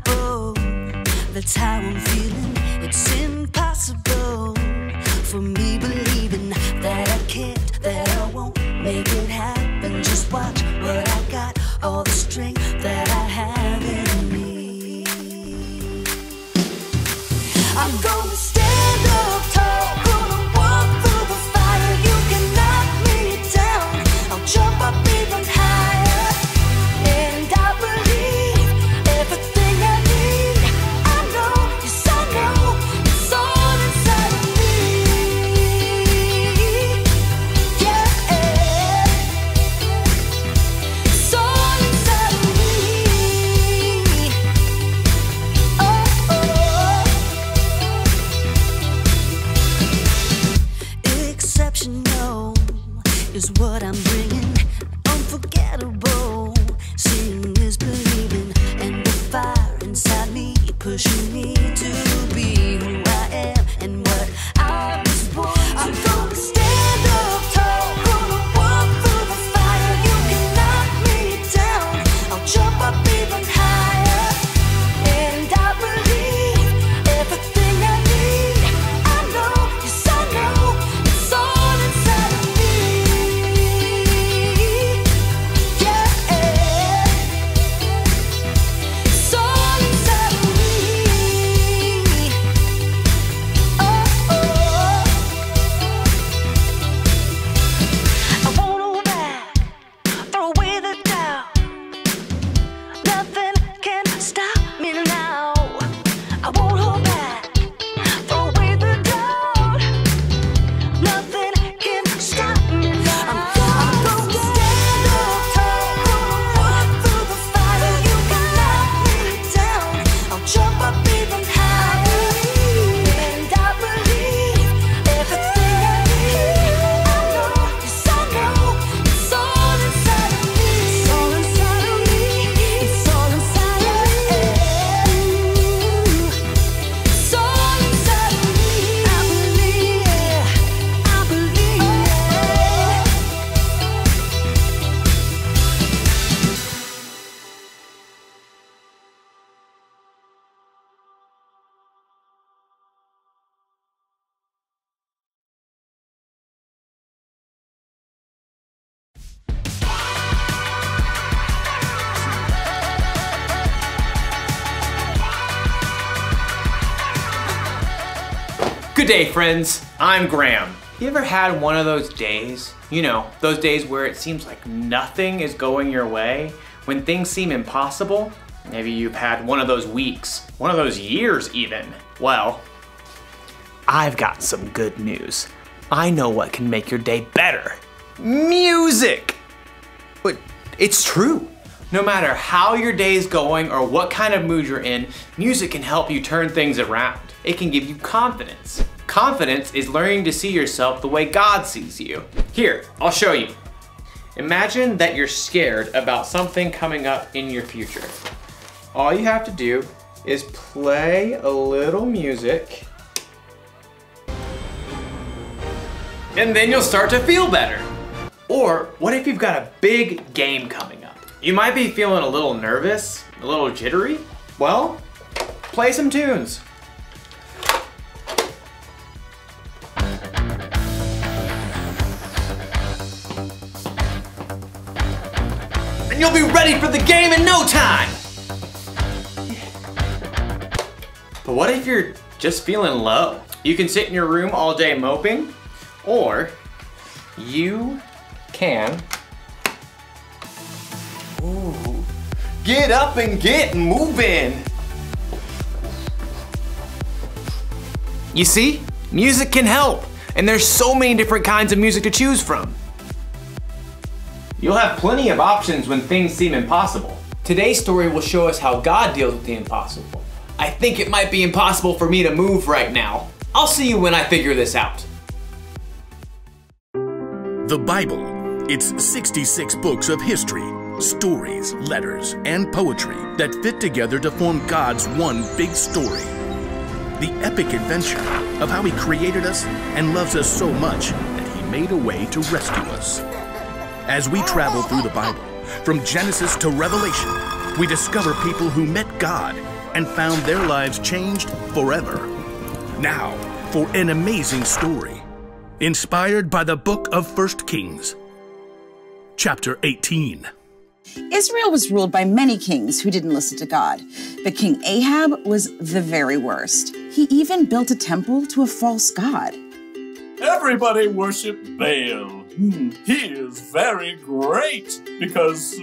unstoppable. That's how I'm feeling. It's impossible for me believing that I can't, that I won't make it happen. Just watch what I got, all the strength that I have in me. I'm gonna stand up tall, gonna walk through the fire. You can knock me down, I'll jump up even higher. And I believe everything I need. I know, yes I know, it's all inside of me. Yeah, it's all inside of me. Exceptional is what I'm bringing. Unforgettable, seeing is believing, and the fire inside me pushing me to be who I am and what I was born to. I'm gonna stand up tall, gonna walk through the fire. You can knock me down, I'll jump up even higher. And I believe everything I need. I know, yes I know, it's all inside of me. Yeah, it's all inside of me. Oh, I won't hold back, throw away the doubt. Nothing can stop me now. I won't hold back, throw away the doubt. Nothing can stop me now. I'm gonna stand up tall, gonna walk through the fire. You can knock me down, I'll jump up even higher. And I believe everything I need. I know, yes I know, it's all inside of me. It's all inside of me. It's all inside of me. It's all inside of me. I believe it. I believe it. Good day, friends. I'm Graham. You ever had one of those days? You know, those days where it seems like nothing is going your way, when things seem impossible? Maybe you've had one of those weeks, one of those years even. Well, I've got some good news. I know what can make your day better. Music! But it's true. No matter how your day's going or what kind of mood you're in, music can help you turn things around. It can give you confidence. Confidence is learning to see yourself the way God sees you. Here, I'll show you. Imagine that you're scared about something coming up in your future. All you have to do is play a little music, and then you'll start to feel better. Or what if you've got a big game coming up? You might be feeling a little nervous, a little jittery. Well, play some tunes. And you'll be ready for the game in no time. But what if you're just feeling low? You can sit in your room all day moping, or you can get up and get moving. You see, music can help, and there's so many different kinds of music to choose from. You'll have plenty of options when things seem impossible. Today's story will show us how God deals with the impossible. I think it might be impossible for me to move right now. I'll see you when I figure this out. The Bible. It's 66 books of history, stories, letters, and poetry that fit together to form God's one big story. The epic adventure of how He created us and loves us so much that He made a way to rescue us. As we travel through the Bible, from Genesis to Revelation, we discover people who met God and found their lives changed forever. Now, for an amazing story, inspired by the book of 1 Kings, chapter 18. Israel was ruled by many kings who didn't listen to God, but King Ahab was the very worst. He even built a temple to a false god. Everybody worship Baal. He is very great because,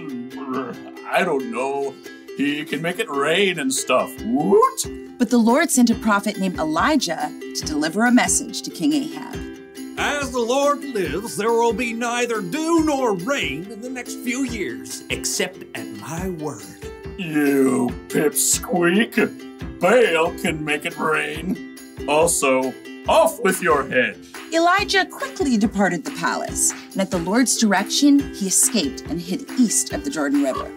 I don't know, he can make it rain and stuff. Woot! But the Lord sent a prophet named Elijah to deliver a message to King Ahab. As the Lord lives, there will be neither dew nor rain in the next few years, except at my word. You pipsqueak. Baal can make it rain. Also, off with your head. Elijah quickly departed the palace, and at the Lord's direction, he escaped and hid east of the Jordan River.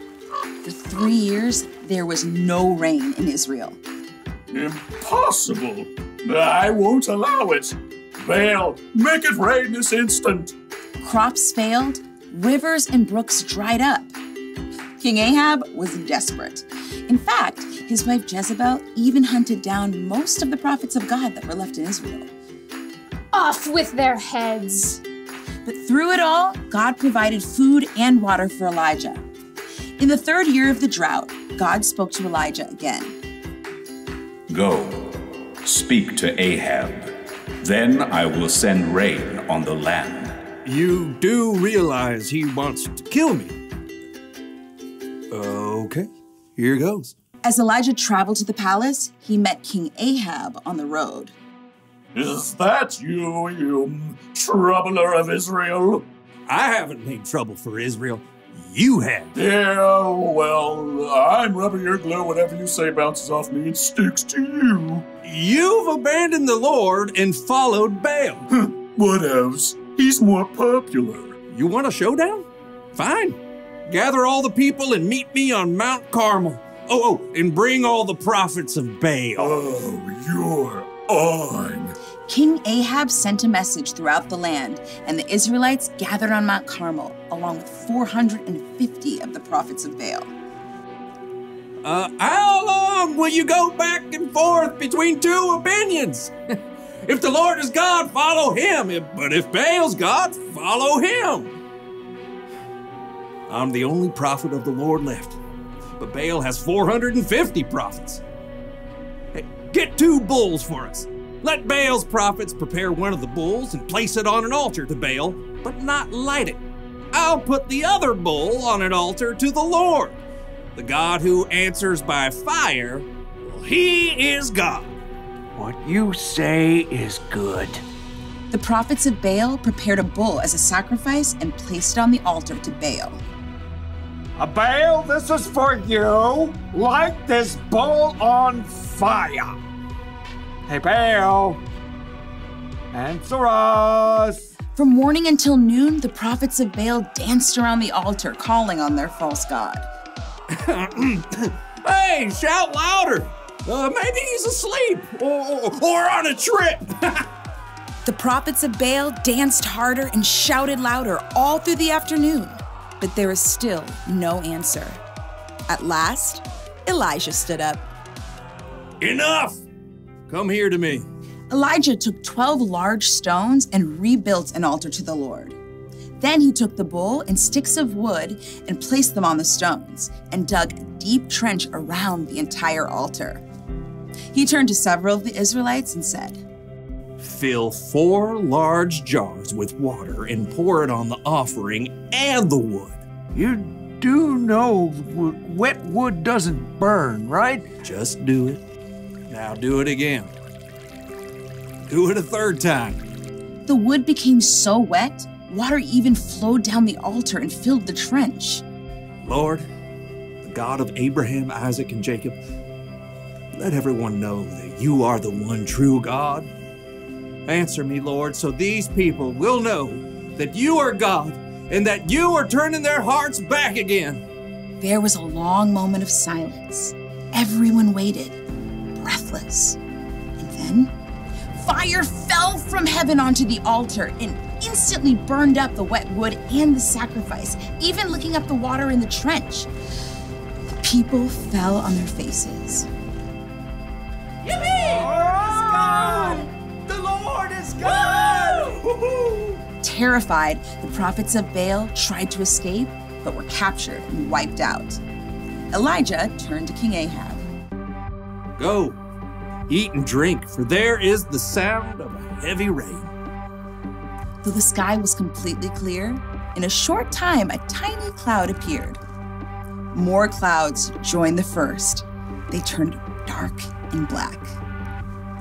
For 3 years, there was no rain in Israel. Impossible. I won't allow it. Baal, make it rain this instant. Crops failed, rivers and brooks dried up. King Ahab was desperate. In fact, his wife Jezebel even hunted down most of the prophets of God that were left in Israel. Off with their heads. But through it all, God provided food and water for Elijah. In the 3rd year of the drought, God spoke to Elijah again. Go, speak to Ahab. Then I will send rain on the land. You do realize he wants to kill me. Okay, here goes. As Elijah traveled to the palace, he met King Ahab on the road. Is that you, you troubler of Israel? I haven't made trouble for Israel. You have. Yeah, well, I'm rubber your glue. Whatever you say bounces off me and sticks to you. You've abandoned the Lord and followed Baal. What else? He's more popular. You want a showdown? Fine. Gather all the people and meet me on Mount Carmel. Oh, and bring all the prophets of Baal. Oh, you're on. King Ahab sent a message throughout the land, and the Israelites gathered on Mount Carmel, along with 450 of the prophets of Baal. How long will you go back and forth between two opinions? If the Lord is God, follow him. But if Baal's God, follow him. I'm the only prophet of the Lord left, but Baal has 450 prophets. Hey, get 2 bulls for us. Let Baal's prophets prepare one of the bulls and place it on an altar to Baal, but not light it. I'll put the other bull on an altar to the Lord. The God who answers by fire, well, he is God. What you say is good. The prophets of Baal prepared a bull as a sacrifice and placed it on the altar to Baal. Baal, this is for you. Light this bull on fire. Hey, Baal, answer us. From morning until noon, the prophets of Baal danced around the altar, calling on their false god. Hey, shout louder. Maybe he's asleep or on a trip. The prophets of Baal danced harder and shouted louder all through the afternoon, but there was still no answer. At last, Elijah stood up. Enough! Come here to me. Elijah took 12 large stones and rebuilt an altar to the Lord. Then he took the bull and sticks of wood and placed them on the stones and dug a deep trench around the entire altar. He turned to several of the Israelites and said, Fill 4 large jars with water and pour it on the offering and the wood. You do know wet wood doesn't burn, right? Just do it. Now do it again. Do it a 3rd time. The wood became so wet, water even flowed down the altar and filled the trench. Lord, the God of Abraham, Isaac, and Jacob, let everyone know that you are the one true God. Answer me, Lord, so these people will know that you are God and that you are turning their hearts back again. There was a long moment of silence. Everyone waited, breathless. And then, fire fell from heaven onto the altar and instantly burned up the wet wood and the sacrifice, even licking up the water in the trench. The people fell on their faces. Terrified, the prophets of Baal tried to escape, but were captured and wiped out. Elijah turned to King Ahab. Go, eat and drink, for there is the sound of a heavy rain. Though the sky was completely clear, in a short time a tiny cloud appeared. More clouds joined the first. They turned dark and black.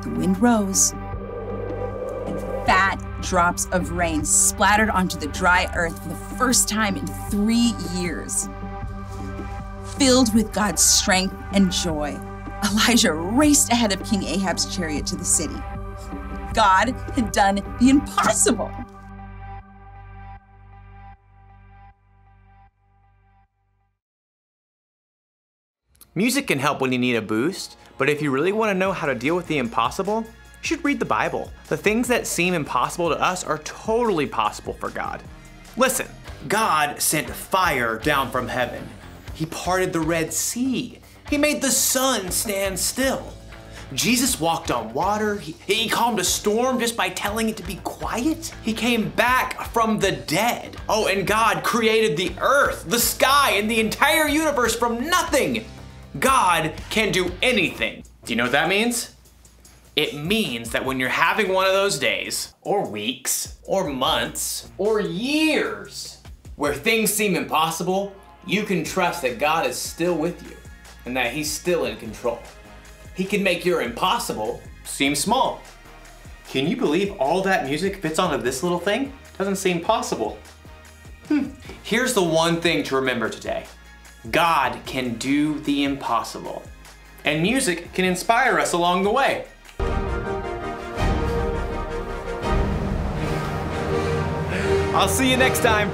The wind rose, and fat drops of rain splattered onto the dry earth for the first time in 3 years. Filled with God's strength and joy, Elijah raced ahead of King Ahab's chariot to the city. God had done the impossible. Music can help when you need a boost, but if you really want to know how to deal with the impossible, you should read the Bible. The things that seem impossible to us are totally possible for God. Listen, God sent fire down from heaven. He parted the Red Sea. He made the sun stand still. Jesus walked on water. He calmed a storm just by telling it to be quiet. He came back from the dead. Oh, and God created the earth, the sky, and the entire universe from nothing. God can do anything. Do you know what that means? It means that when you're having one of those days, or weeks, or months, or years, where things seem impossible, you can trust that God is still with you and that He's still in control. He can make your impossible seem small. Can you believe all that music fits onto this little thing? Doesn't seem possible. Here's the one thing to remember today. God can do the impossible, and music can inspire us along the way. I'll see you next time.